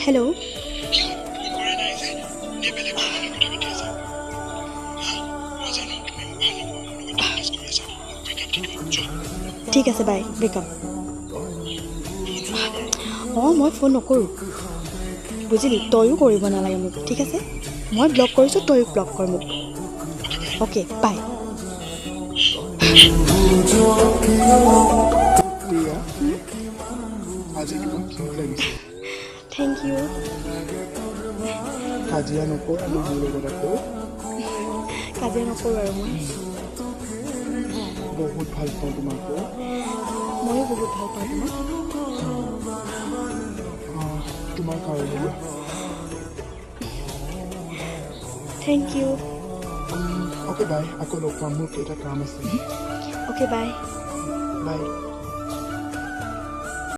hello' ঠিক আছে বাই breakup অঁ মই ফোন নকৰোঁ বুজিলি তয়ো কৰিব নালাগে মোক ঠিক আছে মই ব্লক কৰিছোঁ তয়ো ব্লক কৰ মোক অ'কে বাই আজি কিমান কিউট লাগিছে থেংক ইউ কাজিয়া নকৰ আৰু মোৰ লগত আকৌ কাজিয়া নকৰোঁ আৰু মই বহুত ভাল পাওঁ তোমাকো ময়ো বহুত ভাল পাওঁ তোমাক তোমাৰ কাৰণে থেংক ইউ অ'কে বাই আকৌ লগ পাম মোৰ এটা কাম আছে অ'কে বাই বাই